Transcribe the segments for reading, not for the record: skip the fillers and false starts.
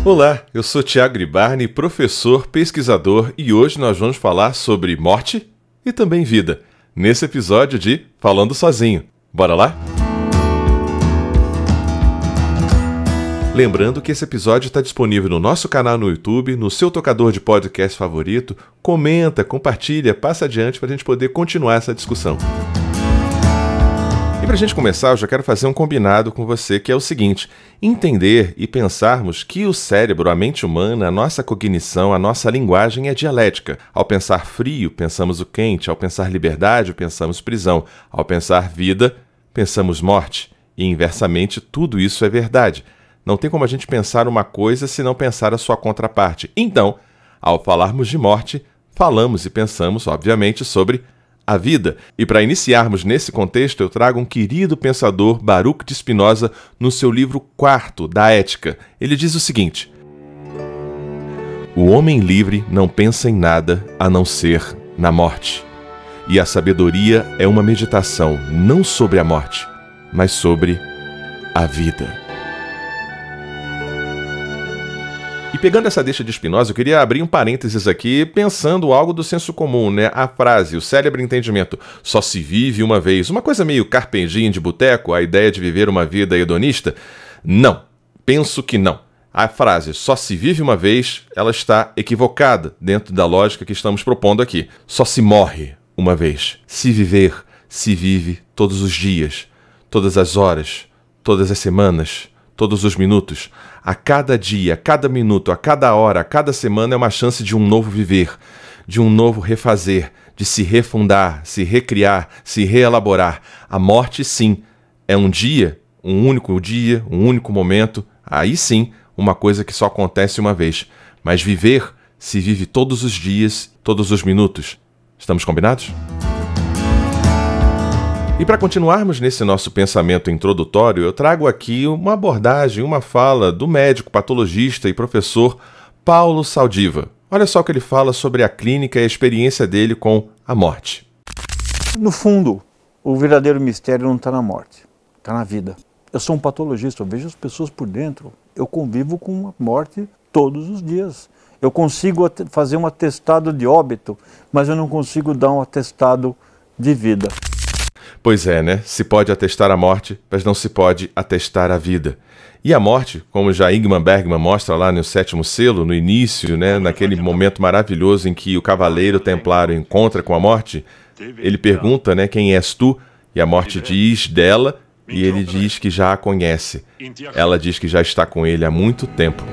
Olá, eu sou Thiago Gribarni, professor, pesquisador, e hoje nós vamos falar sobre morte e também vida, nesse episódio de Falando Sozinho. Bora lá? Lembrando que esse episódio está disponível no nosso canal no YouTube, no seu tocador de podcast favorito. Comenta, compartilha, passa adiante para a gente poder continuar essa discussão. E para a gente começar, eu já quero fazer um combinado com você, que é o seguinte: entender e pensarmos que o cérebro, a mente humana, a nossa cognição, a nossa linguagem é dialética. Ao pensar frio, pensamos o quente. Ao pensar liberdade, pensamos prisão. Ao pensar vida, pensamos morte. E inversamente, tudo isso é verdade. Não tem como a gente pensar uma coisa se não pensar a sua contraparte. Então, ao falarmos de morte, falamos e pensamos, obviamente, sobre a vida. E para iniciarmos nesse contexto, eu trago um querido pensador, Baruch de Spinoza, no seu livro quarto, da Ética. Ele diz o seguinte: o homem livre não pensa em nada a não ser na morte. E a sabedoria é uma meditação não sobre a morte, mas sobre a vida. E pegando essa deixa de Spinoza, eu queria abrir um parênteses aqui, pensando algo do senso comum, né? A frase, o célebre entendimento, só se vive uma vez. Uma coisa meio Carpe Diem de boteco, a ideia de viver uma vida hedonista? Não, penso que não. A frase, só se vive uma vez, ela está equivocada dentro da lógica que estamos propondo aqui. Só se morre uma vez. Se viver, se vive todos os dias, todas as horas, todas as semanas, todos os minutos. A cada dia, a cada minuto, a cada hora, a cada semana é uma chance de um novo viver, de um novo refazer, de se refundar, se recriar, se reelaborar. A morte, sim, é um dia, um único momento. Aí sim, uma coisa que só acontece uma vez. Mas viver se vive todos os dias, todos os minutos. Estamos combinados? E para continuarmos nesse nosso pensamento introdutório, eu trago aqui uma abordagem, uma fala do médico, patologista e professor Paulo Saldiva. Olha só o que ele fala sobre a clínica e a experiência dele com a morte. No fundo, o verdadeiro mistério não está na morte, está na vida. Eu sou um patologista, eu vejo as pessoas por dentro, eu convivo com a morte todos os dias. Eu consigo fazer um atestado de óbito, mas eu não consigo dar um atestado de vida. Pois é, né? Se pode atestar a morte, mas não se pode atestar a vida. E a morte, como já Ingmar Bergman mostra lá no Sétimo Selo, no início, né, naquele momento maravilhoso em que o cavaleiro templário encontra com a morte, ele pergunta, né, quem és tu? E a morte diz dela, e ele diz que já a conhece. Ela diz que já está com ele há muito tempo.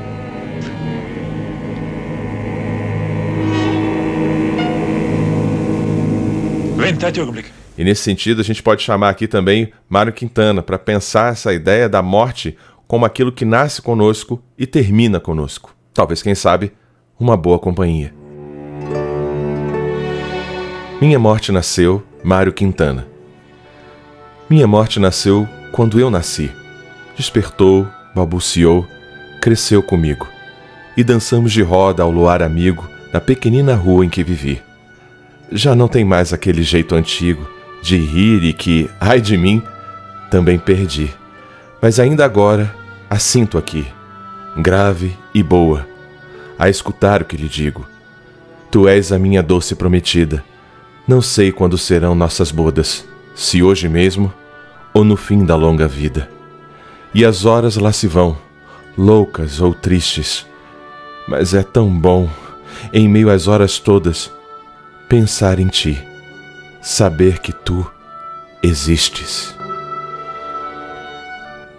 E nesse sentido, a gente pode chamar aqui também Mário Quintana para pensar essa ideia da morte como aquilo que nasce conosco e termina conosco. Talvez, quem sabe, uma boa companhia. Minha morte nasceu, Mário Quintana. Minha morte nasceu quando eu nasci. Despertou, balbuciou, cresceu comigo. E dançamos de roda ao luar amigo na pequenina rua em que vivi. Já não tem mais aquele jeito antigo de rir e que, ai de mim, também perdi. Mas ainda agora a sinto aqui, grave e boa, a escutar o que lhe digo. Tu és a minha doce prometida. Não sei quando serão nossas bodas, se hoje mesmo ou no fim da longa vida. E as horas lá se vão, loucas ou tristes. Mas é tão bom, em meio às horas todas, pensar em ti. Saber que tu existes.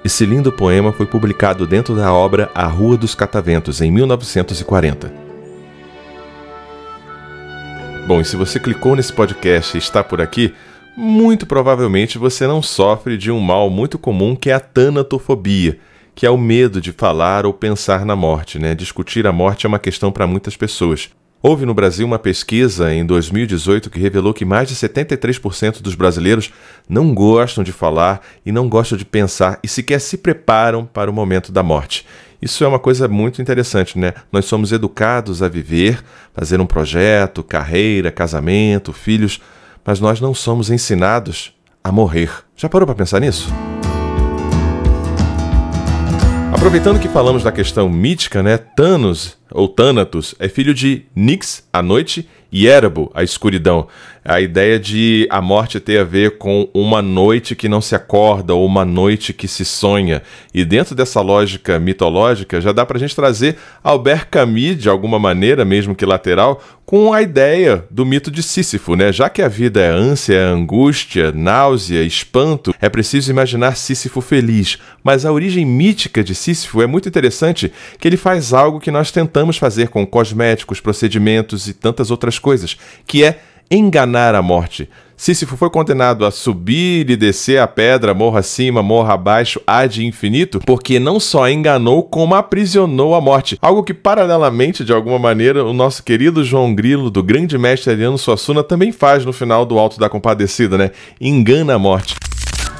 Esse lindo poema foi publicado dentro da obra A Rua dos Cataventos, em 1940. Bom, e se você clicou nesse podcast e está por aqui, muito provavelmente você não sofre de um mal muito comum que é a tanatofobia, que é o medo de falar ou pensar na morte, né? Discutir a morte é uma questão para muitas pessoas. Houve no Brasil uma pesquisa em 2018 que revelou que mais de 73% dos brasileiros não gostam de falar e não gostam de pensar e sequer se preparam para o momento da morte. Isso é uma coisa muito interessante, né? Nós somos educados a viver, fazer um projeto, carreira, casamento, filhos, mas nós não somos ensinados a morrer. Já parou para pensar nisso? A Aproveitando que falamos da questão mítica, né? Thanos, ou Thanatos, é filho de Nyx, a noite, e Erebor, a escuridão. A ideia de a morte ter a ver com uma noite que não se acorda ou uma noite que se sonha. E dentro dessa lógica mitológica, já dá pra gente trazer Albert Camus, de alguma maneira, mesmo que lateral, com a ideia do mito de Sísifo, né? Já que a vida é ânsia, é angústia, náusea, espanto, é preciso imaginar Sísifo feliz. Mas a origem mítica de Sísifo é muito interessante, que ele faz algo que nós tentamos fazer com cosméticos, procedimentos e tantas outras coisas, que é enganar a morte. Sísifo foi condenado a subir e descer a pedra, morro acima, morro abaixo, ad infinito, porque não só enganou, como aprisionou a morte. Algo que, paralelamente, de alguma maneira, o nosso querido João Grilo, do grande mestre Ariano Suassuna, também faz no final do Alto da Compadecida, né? Engana a morte.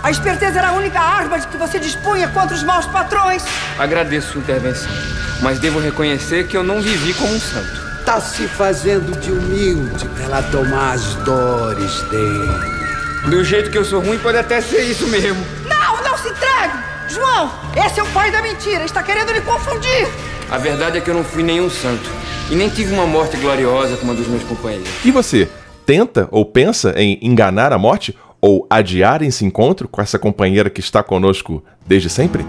A esperteza era a única arma de que você dispunha contra os maus patrões. Agradeço sua intervenção, mas devo reconhecer que eu não vivi como um santo. Tá se fazendo de humilde pra ela tomar as dores dele. Do jeito que eu sou ruim, pode até ser isso mesmo. Não se entregue! João, esse é o pai da mentira, está querendo me confundir. A verdade é que eu não fui nenhum santo, e nem tive uma morte gloriosa como a dos meus companheiros. E você, tenta ou pensa em enganar a morte? Ou adiar esse encontro com essa companheira que está conosco desde sempre?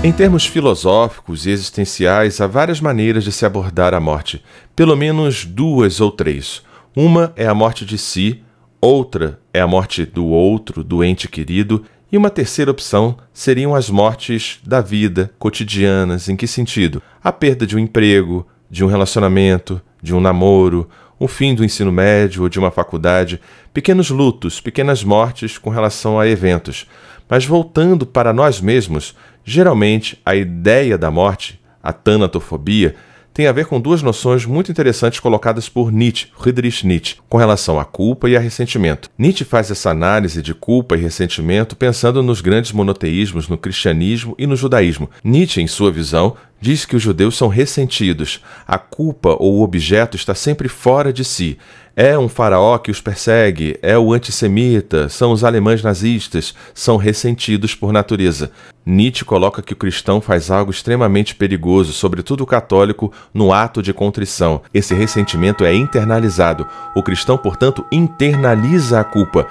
Em termos filosóficos e existenciais, há várias maneiras de se abordar a morte. Pelo menos 2 ou 3. Uma é a morte de si, outra é a morte do outro, do ente querido, e uma terceira opção seriam as mortes da vida, cotidianas. Em que sentido? A perda de um emprego, de um relacionamento, de um namoro, o fim do ensino médio ou de uma faculdade, pequenos lutos, pequenas mortes com relação a eventos. Mas voltando para nós mesmos, geralmente a ideia da morte, a tanatofobia, tem a ver com 2 noções muito interessantes colocadas por Nietzsche, Friedrich Nietzsche, com relação à culpa e a ressentimento. Nietzsche faz essa análise de culpa e ressentimento pensando nos grandes monoteísmos no cristianismo e no judaísmo. Nietzsche, em sua visão, diz que os judeus são ressentidos. A culpa ou o objeto está sempre fora de si. É um faraó que os persegue, é o antissemita, são os alemães nazistas, são ressentidos por natureza. Nietzsche coloca que o cristão faz algo extremamente perigoso, sobretudo o católico, no ato de contrição. Esse ressentimento é internalizado. O cristão, portanto, internaliza a culpa.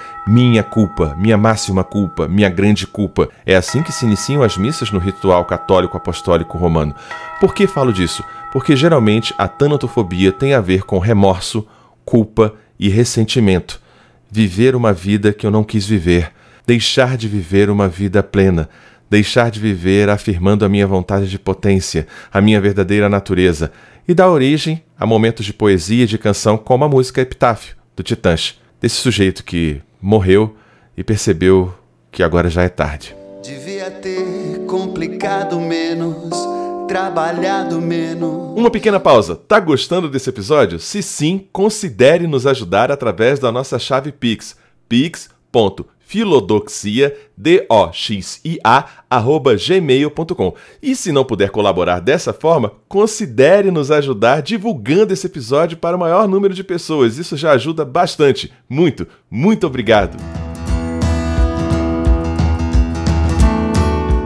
Culpa, minha máxima culpa, minha grande culpa. É assim que se iniciam as missas no ritual católico apostólico romano. Por que falo disso? Porque geralmente a tanatofobia tem a ver com remorso, culpa e ressentimento. Viver uma vida que eu não quis viver. Deixar de viver uma vida plena. Deixar de viver afirmando a minha vontade de potência, a minha verdadeira natureza. E dá origem a momentos de poesia e de canção como a música Epitáfio, do Titãs. Desse sujeito que morreu e percebeu que agora já é tarde. Devia ter complicado menos, trabalhado menos. Uma pequena pausa. Tá gostando desse episódio? Se sim, considere nos ajudar através da nossa chave Pix. pix.filodoxia@gmail.com. E se não puder colaborar dessa forma, considere nos ajudar divulgando esse episódio para o maior número de pessoas. Isso já ajuda bastante. Muito obrigado.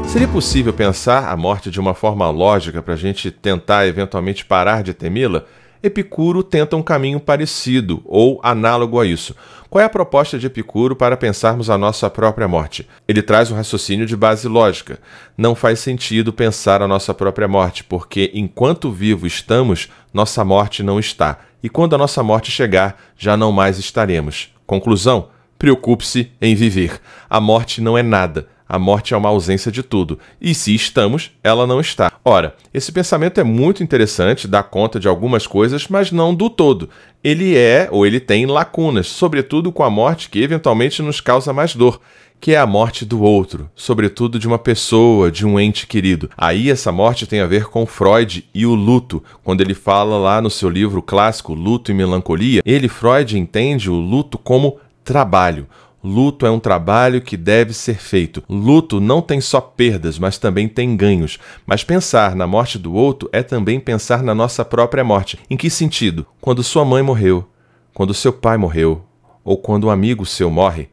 Seria possível pensar a morte de uma forma lógica para a gente tentar eventualmente parar de temê-la? Epicuro tenta um caminho parecido ou análogo a isso. Qual é a proposta de Epicuro para pensarmos a nossa própria morte? Ele traz um raciocínio de base lógica. Não faz sentido pensar a nossa própria morte, porque enquanto vivo estamos, nossa morte não está. E quando a nossa morte chegar, já não mais estaremos. Conclusão? Preocupe-se em viver. A morte não é nada. A morte é uma ausência de tudo. E se estamos, ela não está. Ora, esse pensamento é muito interessante, dá conta de algumas coisas, mas não do todo. Ele tem lacunas, sobretudo com a morte que eventualmente nos causa mais dor, que é a morte do outro, sobretudo de uma pessoa, de um ente querido. Aí essa morte tem a ver com Freud e o luto. Quando ele fala lá no seu livro clássico, Luto e Melancolia, Freud entende o luto como trabalho. Luto é um trabalho que deve ser feito. Luto não tem só perdas, mas também tem ganhos. Mas pensar na morte do outro é também pensar na nossa própria morte. Em que sentido? Quando sua mãe morreu, quando seu pai morreu, ou quando um amigo seu morre,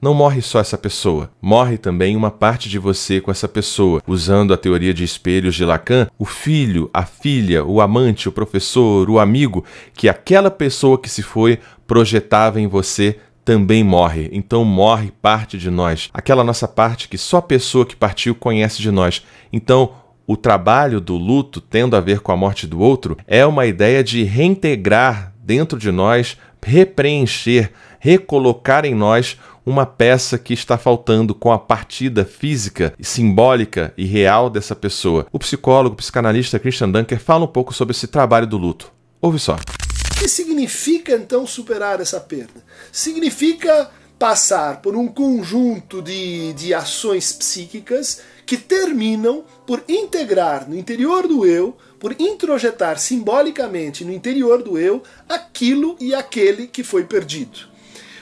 não morre só essa pessoa, morre também uma parte de você com essa pessoa. Usando a teoria de espelhos de Lacan, o filho, a filha, o amante, o professor, o amigo, que aquela pessoa que se foi projetava em você também morre. Então morre parte de nós, aquela nossa parte que só a pessoa que partiu conhece de nós. Então o trabalho do luto, tendo a ver com a morte do outro, é uma ideia de reintegrar dentro de nós, repreencher, recolocar em nós uma peça que está faltando com a partida física, simbólica e real dessa pessoa. O psicólogo, psicanalista Christian Dunker fala um pouco sobre esse trabalho do luto. Ouve só. O que significa, então, superar essa perda? Significa passar por um conjunto de ações psíquicas que terminam por integrar no interior do eu, por introjetar simbolicamente no interior do eu aquilo e aquele que foi perdido.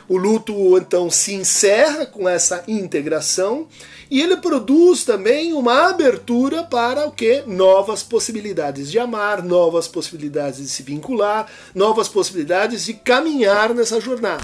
O luto, então, se encerra com essa integração e ele produz também uma abertura para o quê? Novas possibilidades de amar, novas possibilidades de se vincular, novas possibilidades de caminhar nessa jornada.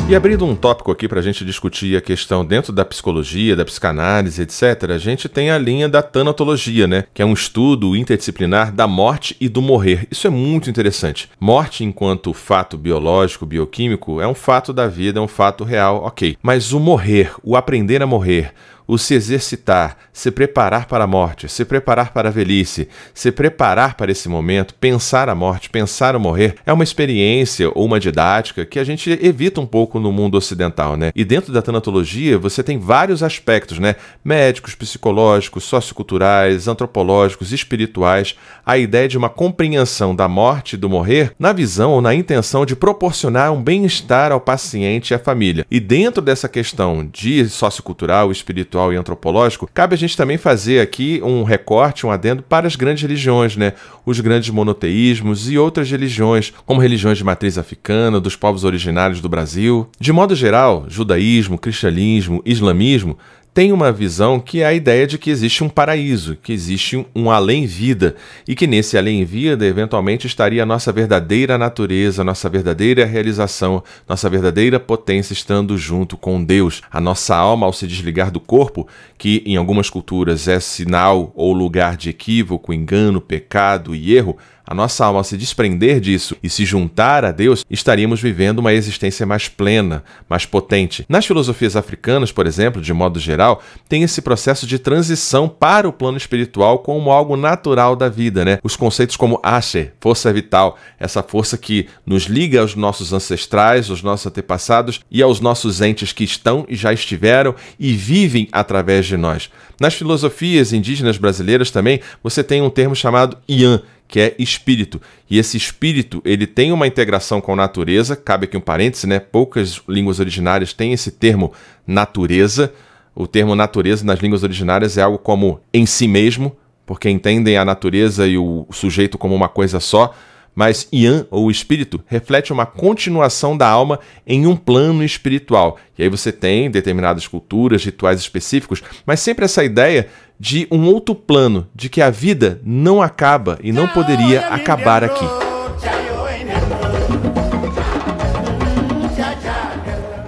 E abrindo um tópico aqui para a gente discutir a questão dentro da psicologia, da psicanálise, etc., a gente tem a linha da tanatologia, né? Que é um estudo interdisciplinar da morte e do morrer. Isso é muito interessante. Morte enquanto fato biológico, bioquímico, é um fato da vida, é um fato real, ok. Mas o morrer, o aprender a morrer, o se exercitar, se preparar para a morte, se preparar para a velhice, se preparar para esse momento, pensar a morte, pensar o morrer, é uma experiência ou uma didática que a gente evita um pouco no mundo ocidental, né? E dentro da tanatologia você tem vários aspectos, né? Médicos, psicológicos, socioculturais, antropológicos, espirituais, a ideia de uma compreensão da morte e do morrer na visão ou na intenção de proporcionar um bem-estar ao paciente e à família. E dentro dessa questão de sociocultural, espiritual e antropológico, cabe a gente também fazer aqui um recorte, um adendo para as grandes religiões, né? Os grandes monoteísmos e outras religiões, como religiões de matriz africana, dos povos originários do Brasil. De modo geral, judaísmo, cristianismo, islamismo tem uma visão que é a ideia de que existe um paraíso, que existe um além-vida e que nesse além-vida eventualmente estaria a nossa verdadeira natureza, a nossa verdadeira realização, nossa verdadeira potência estando junto com Deus. A nossa alma, ao se desligar do corpo, que em algumas culturas é sinal ou lugar de equívoco, engano, pecado e erro, a nossa alma, ao se desprender disso e se juntar a Deus, estaríamos vivendo uma existência mais plena, mais potente. Nas filosofias africanas, por exemplo, de modo geral, tem esse processo de transição para o plano espiritual como algo natural da vida, né? Os conceitos como Ashe, força vital, essa força que nos liga aos nossos ancestrais, aos nossos antepassados e aos nossos entes que estão e já estiveram e vivem através de nós. Nas filosofias indígenas brasileiras também, você tem um termo chamado Ian, que é espírito. E esse espírito, ele tem uma integração com a natureza, cabe aqui um parêntese, né? Poucas línguas originárias têm esse termo natureza. O termo natureza nas línguas originárias é algo como em si mesmo, porque entendem a natureza e o sujeito como uma coisa só. Mas Ian, ou espírito, reflete uma continuação da alma em um plano espiritual. E aí você tem determinadas culturas, rituais específicos, mas sempre essa ideia de um outro plano, de que a vida não acaba e não poderia acabar aqui.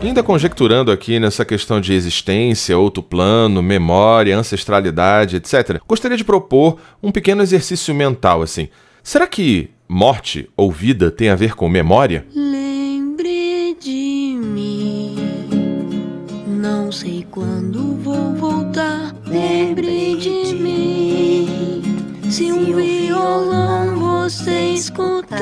Ainda conjecturando aqui nessa questão de existência, outro plano, memória, ancestralidade, etc., gostaria de propor um pequeno exercício mental, assim. Será que morte ou vida tem a ver com memória? Lembre de mim, não sei quando vou voltar. Lembre de mim, se um violão você escutar.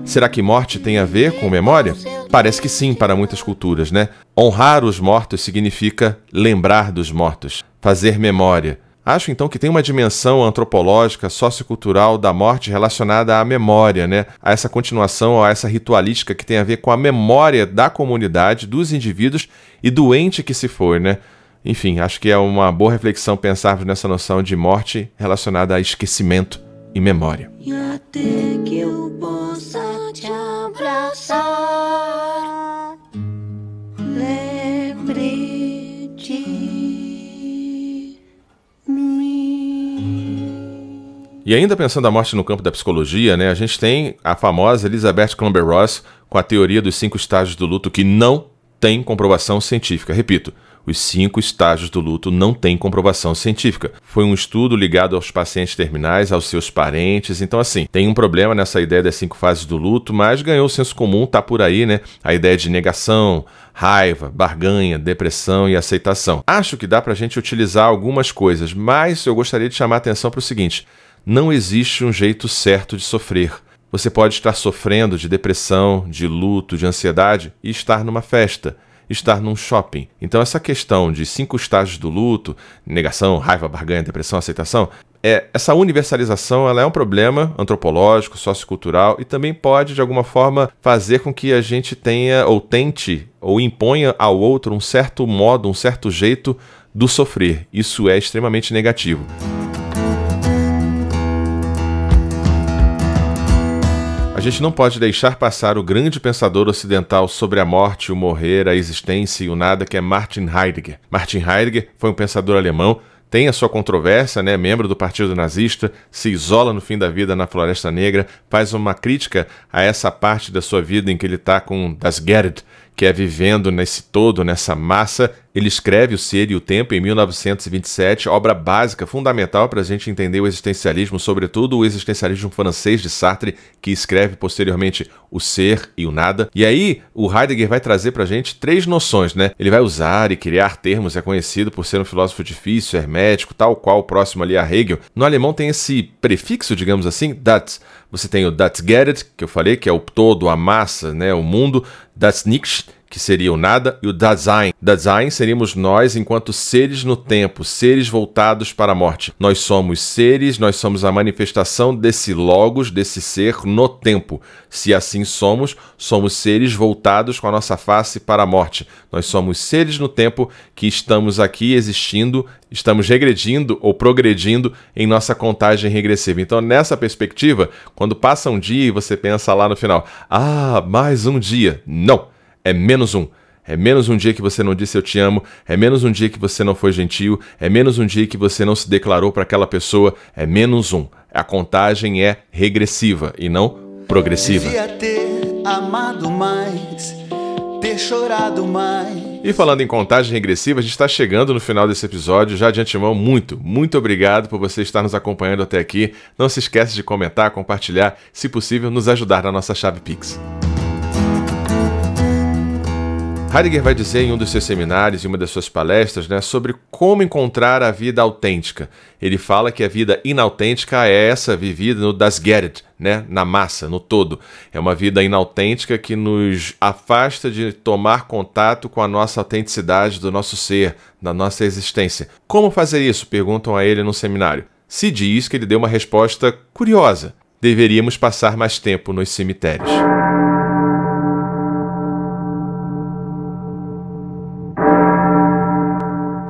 Será que morte tem a ver com memória? Parece que sim para muitas culturas, né? Honrar os mortos significa lembrar dos mortos, fazer memória. Acho, então, que tem uma dimensão antropológica, sociocultural da morte relacionada à memória, né? A essa continuação, a essa ritualística que tem a ver com a memória da comunidade, dos indivíduos e do ente que se foi, né? Enfim, acho que é uma boa reflexão pensarmos nessa noção de morte relacionada a esquecimento e memória. E até que eu possa te abraçar, lembre de mim. E ainda pensando a morte no campo da psicologia, né, a gente tem a famosa Elizabeth Kübler-Ross com a teoria dos 5 estágios do luto, que não tem comprovação científica. Repito, os 5 estágios do luto não têm comprovação científica. Foi um estudo ligado aos pacientes terminais, aos seus parentes. Então, assim, tem um problema nessa ideia das 5 fases do luto, mas ganhou o senso comum, tá por aí, né? A ideia de negação, raiva, barganha, depressão e aceitação. Acho que dá pra gente utilizar algumas coisas, mas eu gostaria de chamar a atenção para o seguinte: não existe um jeito certo de sofrer. Você pode estar sofrendo de depressão, de luto, de ansiedade e estar numa festa, estar num shopping. Então essa questão de 5 estágios do luto, negação, raiva, barganha, depressão, aceitação, essa universalização ela é um problema antropológico, sociocultural e também pode de alguma forma fazer com que a gente tenha ou tente ou imponha ao outro um certo modo, um certo jeito do sofrer. Isso é extremamente negativo. A gente não pode deixar passar o grande pensador ocidental sobre a morte, o morrer, a existência e o nada, que é Martin Heidegger. Martin Heidegger foi um pensador alemão, tem a sua controvérsia, né? Membro do Partido Nazista, se isola no fim da vida na Floresta Negra, faz uma crítica a essa parte da sua vida em que ele está com Das Gerd, que é vivendo nesse todo, nessa massa. Ele escreve O Ser e o Tempo em 1927, obra básica, fundamental para a gente entender o existencialismo, sobretudo o existencialismo francês de Sartre, que escreve posteriormente O Ser e o Nada. E aí o Heidegger vai trazer para a gente 3 noções, né? Ele vai usar e criar termos, é conhecido por ser um filósofo difícil, hermético, tal qual próximo ali a Hegel. No alemão tem esse prefixo, digamos assim, das. Você tem o Das Gerd, que eu falei, que é o todo, a massa, né, o mundo, das Nichts, que seria o nada, e o Dasein. Dasein seríamos nós enquanto seres no tempo, seres voltados para a morte. Nós somos seres, nós somos a manifestação desse logos, desse ser no tempo. Se assim somos, somos seres voltados com a nossa face para a morte. Nós somos seres no tempo que estamos aqui existindo, estamos regredindo ou progredindo em nossa contagem regressiva. Então, nessa perspectiva, quando passa um dia e você pensa lá no final, mais um dia. Não! É menos um. É menos um dia que você não disse eu te amo, é menos um dia que você não foi gentil, é menos um dia que você não se declarou para aquela pessoa, é menos um. A contagem é regressiva e não progressiva. Devia ter amado mais, ter chorado mais. E falando em contagem regressiva, a gente está chegando no final desse episódio. Já de antemão, muito obrigado por você estar nos acompanhando até aqui. Não se esqueça de comentar, compartilhar, se possível, nos ajudar na nossa chave Pix. Heidegger vai dizer em um dos seus seminários, em uma das suas palestras, né, sobre como encontrar a vida autêntica. Ele fala que a vida inautêntica é essa vivida no Das Gerd, né, na massa, no todo. É uma vida inautêntica que nos afasta de tomar contato com a nossa autenticidade do nosso ser, da nossa existência. Como fazer isso? Perguntam a ele no seminário. Se diz que ele deu uma resposta curiosa. Deveríamos passar mais tempo nos cemitérios.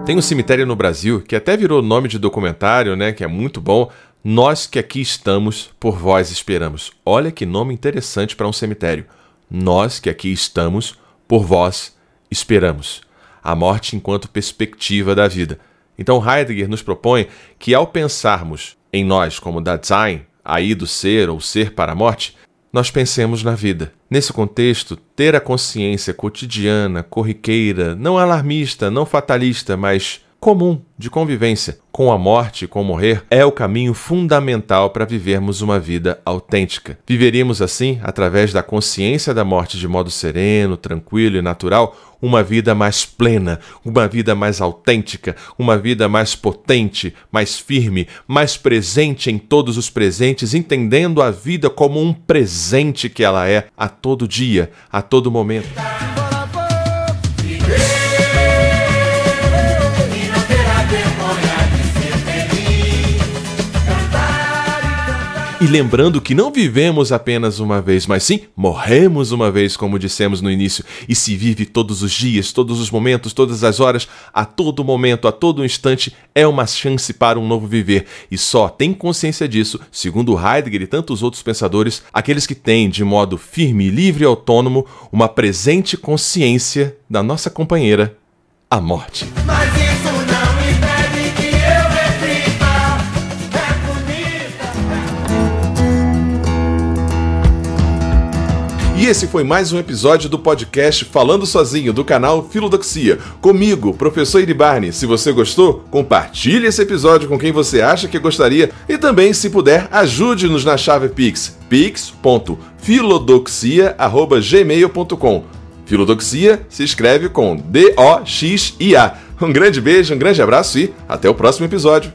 Tem um cemitério no Brasil que até virou nome de documentário, né, que é muito bom. Nós que aqui estamos, por vós esperamos. Olha que nome interessante para um cemitério. Nós que aqui estamos, por vós esperamos. A morte enquanto perspectiva da vida. Então Heidegger nos propõe que ao pensarmos em nós como Dasein, aí do ser ou ser para a morte, nós pensemos na vida. Nesse contexto, ter a consciência cotidiana, corriqueira, não alarmista, não fatalista, mas comum, de convivência com a morte e com o morrer, é o caminho fundamental para vivermos uma vida autêntica. Viveríamos assim, através da consciência da morte de modo sereno, tranquilo e natural, uma vida mais plena, uma vida mais autêntica, uma vida mais potente, mais firme, mais presente em todos os presentes, entendendo a vida como um presente que ela é a todo dia, a todo momento. E lembrando que não vivemos apenas uma vez, mas sim morremos uma vez, como dissemos no início, e se vive todos os dias, todos os momentos, todas as horas, a todo momento, a todo instante, é uma chance para um novo viver. E só tem consciência disso, segundo Heidegger e tantos outros pensadores, aqueles que têm, de modo firme, livre e autônomo, uma presente consciência da nossa companheira, a morte. Mas isso não impede que eu reflita. É bonita. E esse foi mais um episódio do podcast Falando Sozinho, do canal Filodoxia. Comigo, professor Iribarne. Se você gostou, compartilhe esse episódio com quem você acha que gostaria. E também, se puder, ajude-nos na chave Pix, pix.filodoxia@gmail.com. Filodoxia se escreve com D-O-X-I-A. Um grande beijo, um grande abraço e até o próximo episódio.